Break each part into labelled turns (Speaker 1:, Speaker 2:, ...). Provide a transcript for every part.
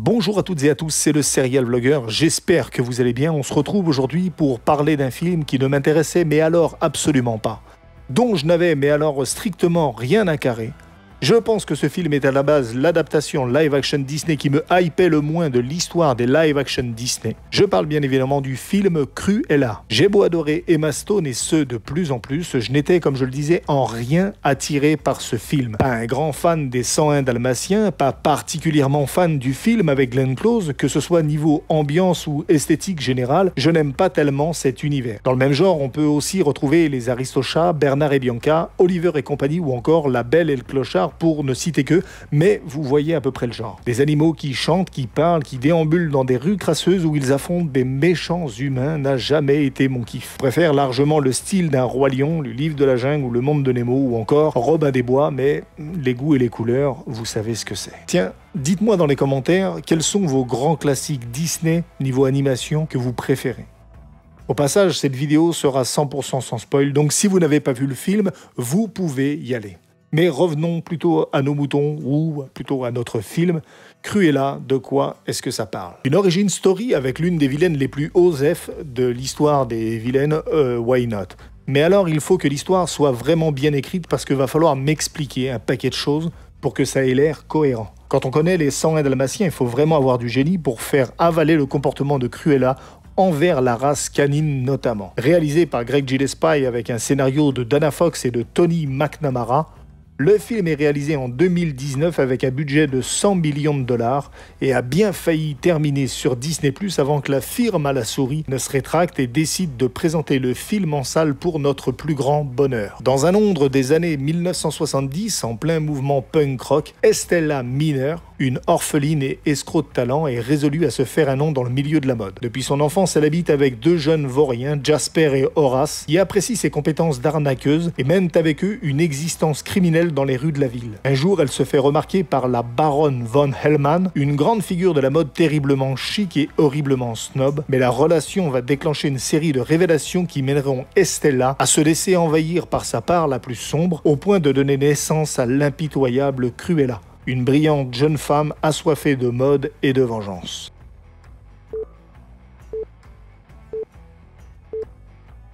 Speaker 1: Bonjour à toutes et à tous, c'est le Serial Vlogueur, j'espère que vous allez bien. On se retrouve aujourd'hui pour parler d'un film qui ne m'intéressait mais alors absolument pas, dont je n'avais mais alors strictement rien à carrer. Je pense que ce film est à la base l'adaptation live-action Disney qui me hypait le moins de l'histoire des live-action Disney. Je parle bien évidemment du film Cruella. J'ai beau adorer Emma Stone et ce de plus en plus, je n'étais, comme je le disais, en rien attiré par ce film. Pas un grand fan des 101 Dalmatiens, pas particulièrement fan du film avec Glenn Close, que ce soit niveau ambiance ou esthétique générale, je n'aime pas tellement cet univers. Dans le même genre, on peut aussi retrouver les Aristochats, Bernard et Bianca, Oliver et compagnie ou encore La Belle et le Clochard, pour ne citer que, mais vous voyez à peu près le genre. Des animaux qui chantent, qui parlent, qui déambulent dans des rues crasseuses où ils affrontent des méchants humains n'a jamais été mon kiff. Je préfère largement le style d'un Roi Lion, le Livre de la Jungle ou Le Monde de Nemo ou encore Robin des Bois, mais les goûts et les couleurs, vous savez ce que c'est. Tiens, dites-moi dans les commentaires quels sont vos grands classiques Disney niveau animation que vous préférez. Au passage, cette vidéo sera 100% sans spoil, donc si vous n'avez pas vu le film, vous pouvez y aller. Mais revenons plutôt à nos moutons, ou plutôt à notre film. Cruella, de quoi est-ce que ça parle? Une origin story avec l'une des vilaines les plus osef de l'histoire des vilaines, why not? Mais alors il faut que l'histoire soit vraiment bien écrite parce qu'il va falloir m'expliquer un paquet de choses pour que ça ait l'air cohérent. Quand on connaît les 101 Dalmatiens, il faut vraiment avoir du génie pour faire avaler le comportement de Cruella envers la race canine notamment. Réalisé par Greg Gillespie avec un scénario de Dana Fox et de Tony McNamara, le film est réalisé en 2019 avec un budget de 100 millions de dollars et a bien failli terminer sur Disney+ avant que la firme à la souris ne se rétracte et décide de présenter le film en salle pour notre plus grand bonheur. Dans un Londres des années 1970, en plein mouvement punk rock, Estella Miner, une orpheline et escroc de talent, est résolue à se faire un nom dans le milieu de la mode. Depuis son enfance, elle habite avec deux jeunes vauriens, Jasper et Horace, qui apprécient ses compétences d'arnaqueuse et mènent avec eux une existence criminelle dans les rues de la ville. Un jour, elle se fait remarquer par la baronne von Hellman, une grande figure de la mode terriblement chic et horriblement snob, mais la relation va déclencher une série de révélations qui mèneront Estella à se laisser envahir par sa part la plus sombre, au point de donner naissance à l'impitoyable Cruella, une brillante jeune femme assoiffée de mode et de vengeance.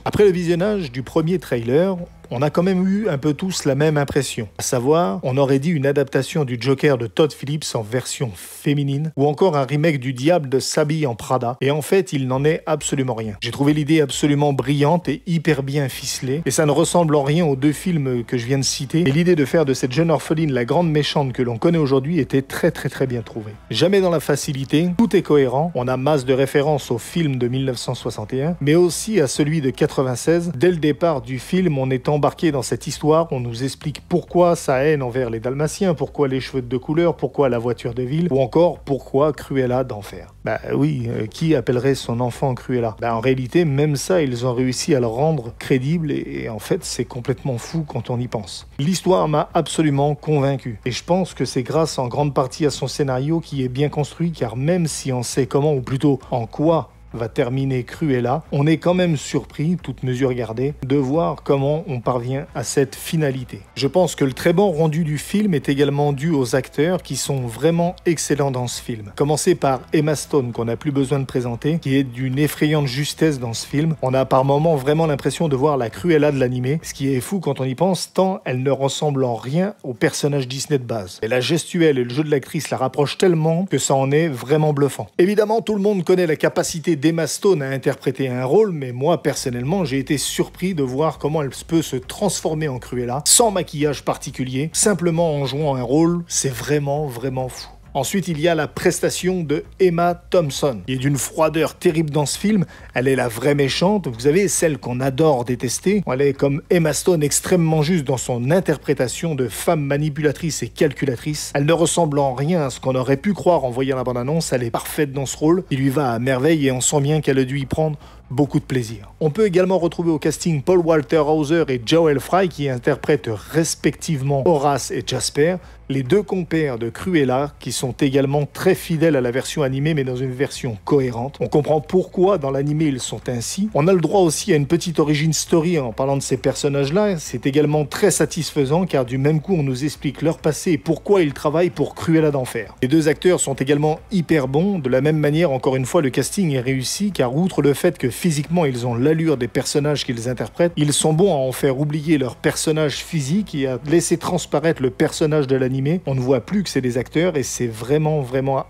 Speaker 1: Après le visionnage du premier trailer, on a quand même eu un peu tous la même impression. À savoir, on aurait dit une adaptation du Joker de Todd Phillips en version féminine, ou encore un remake du Diable de s'habille en Prada, et en fait, il n'en est absolument rien. J'ai trouvé l'idée absolument brillante et hyper bien ficelée, et ça ne ressemble en rien aux deux films que je viens de citer, et l'idée de faire de cette jeune orpheline la grande méchante que l'on connaît aujourd'hui était très bien trouvée. Jamais dans la facilité, tout est cohérent, on a masse de références au film de 1961, mais aussi à celui de 96. Dès le départ du film, on est embarqué dans cette histoire, on nous explique pourquoi sa haine envers les Dalmatiens, pourquoi les cheveux de deux couleurs, pourquoi la voiture de ville, ou encore pourquoi Cruella d'enfer. Bah oui, qui appellerait son enfant Cruella? Bah en réalité, même ça, ils ont réussi à le rendre crédible et en fait, c'est complètement fou quand on y pense. L'histoire m'a absolument convaincu et je pense que c'est grâce en grande partie à son scénario qui est bien construit, car même si on sait comment, ou plutôt en quoi va terminer Cruella, on est quand même surpris, toutes mesures gardées, de voir comment on parvient à cette finalité. Je pense que le très bon rendu du film est également dû aux acteurs qui sont vraiment excellents dans ce film. Commencer par Emma Stone, qu'on n'a plus besoin de présenter, qui est d'une effrayante justesse dans ce film. On a par moments vraiment l'impression de voir la Cruella de l'animé, ce qui est fou quand on y pense, tant elle ne ressemble en rien au personnage Disney de base. Et la gestuelle et le jeu de l'actrice la rapprochent tellement que ça en est vraiment bluffant. Évidemment, tout le monde connaît la capacité d'Emma Stone à interpréter un rôle, mais moi personnellement j'ai été surpris de voir comment elle peut se transformer en Cruella sans maquillage particulier, simplement en jouant un rôle. C'est vraiment fou. Ensuite, il y a la prestation de Emma Thompson, qui est d'une froideur terrible dans ce film. Elle est la vraie méchante, vous savez, celle qu'on adore détester. Elle est comme Emma Stone extrêmement juste dans son interprétation de femme manipulatrice et calculatrice. Elle ne ressemble en rien à ce qu'on aurait pu croire en voyant la bande-annonce. Elle est parfaite dans ce rôle, il lui va à merveille et on sent bien qu'elle a dû y prendre beaucoup de plaisir. On peut également retrouver au casting Paul Walter Hauser et Joel Fry qui interprètent respectivement Horace et Jasper, les deux compères de Cruella qui sont également très fidèles à la version animée mais dans une version cohérente. On comprend pourquoi dans l'animé ils sont ainsi. On a le droit aussi à une petite origin story en parlant de ces personnages-là. C'est également très satisfaisant car du même coup on nous explique leur passé et pourquoi ils travaillent pour Cruella d'Enfer. Les deux acteurs sont également hyper bons. De la même manière, encore une fois, le casting est réussi car outre le fait que physiquement ils ont l'allure des personnages qu'ils interprètent, ils sont bons à en faire oublier leur personnage physique et à laisser transparaître le personnage de l'animé. On ne voit plus que c'est des acteurs et c'est vraiment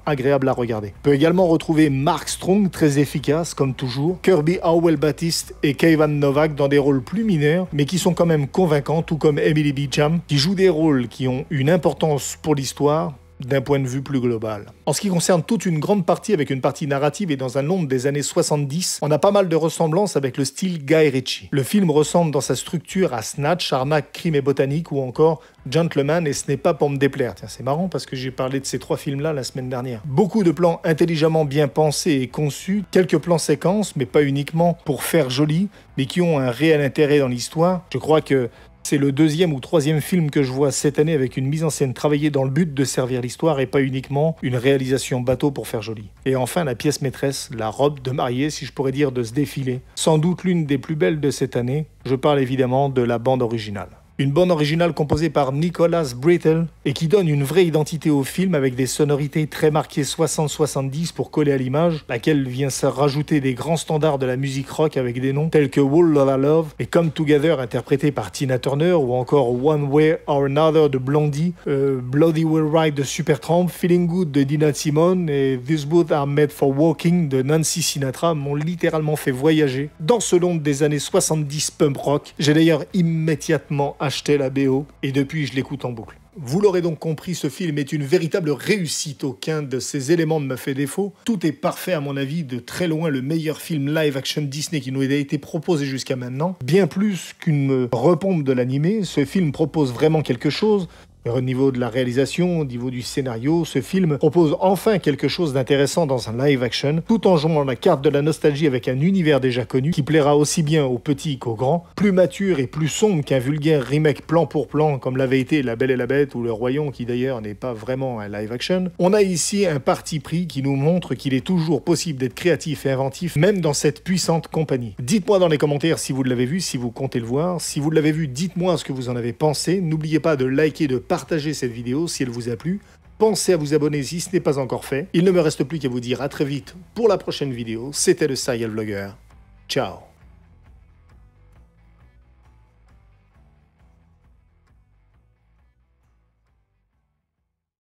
Speaker 1: agréable à regarder. On peut également retrouver Mark Strong, très efficace comme toujours, Kirby Howell-Baptiste et Kayvan Novak dans des rôles plus mineurs mais qui sont quand même convaincants, tout comme Emily Beecham qui joue des rôles qui ont une importance pour l'histoire d'un point de vue plus global. En ce qui concerne toute une grande partie avec une partie narrative et dans un Londres des années 70, on a pas mal de ressemblances avec le style Guy Ritchie. Le film ressemble dans sa structure à Snatch, Arnaque, Crime et Botanique ou encore Gentleman et ce n'est pas pour me déplaire. Tiens, c'est marrant parce que j'ai parlé de ces trois films-là la semaine dernière. Beaucoup de plans intelligemment bien pensés et conçus, quelques plans séquences, mais pas uniquement pour faire joli, mais qui ont un réel intérêt dans l'histoire. Je crois que c'est le deuxième ou troisième film que je vois cette année avec une mise en scène travaillée dans le but de servir l'histoire et pas uniquement une réalisation bateau pour faire joli. Et enfin, la pièce maîtresse, la robe de mariée, si je pourrais dire, de ce défilé. Sans doute l'une des plus belles de cette année. Je parle évidemment de la bande originale. Une bande originale composée par Nicholas Brittle et qui donne une vraie identité au film avec des sonorités très marquées 60-70 pour coller à l'image, laquelle vient se rajouter des grands standards de la musique rock avec des noms tels que Whole Lotta Love et Come Together interprété par Tina Turner ou encore One Way or Another de Blondie, Bloody Will Ride de Supertramp, Feeling Good de Nina Simone et These Boots Are Made for Walking de Nancy Sinatra m'ont littéralement fait voyager dans ce Londres des années 70 punk rock. J'ai d'ailleurs immédiatement acheté la BO et depuis je l'écoute en boucle. Vous l'aurez donc compris, ce film est une véritable réussite. Aucun de ses éléments ne me fait défaut. Tout est parfait à mon avis, de très loin le meilleur film live-action Disney qui nous a été proposé jusqu'à maintenant. Bien plus qu'une repompe de l'animé, ce film propose vraiment quelque chose. Au niveau de la réalisation, au niveau du scénario, ce film propose enfin quelque chose d'intéressant dans un live-action, tout en jouant la carte de la nostalgie avec un univers déjà connu, qui plaira aussi bien aux petits qu'aux grands, plus mature et plus sombre qu'un vulgaire remake plan pour plan, comme l'avait été La Belle et la Bête ou Le Roi Lion, qui d'ailleurs n'est pas vraiment un live-action. On a ici un parti pris qui nous montre qu'il est toujours possible d'être créatif et inventif, même dans cette puissante compagnie. Dites-moi dans les commentaires si vous l'avez vu, si vous comptez le voir. Si vous l'avez vu, dites-moi ce que vous en avez pensé. N'oubliez pas de liker, de partager cette vidéo si elle vous a plu. Pensez à vous abonner si ce n'est pas encore fait. Il ne me reste plus qu'à vous dire à très vite pour la prochaine vidéo. C'était le Serial Vlogger. Ciao.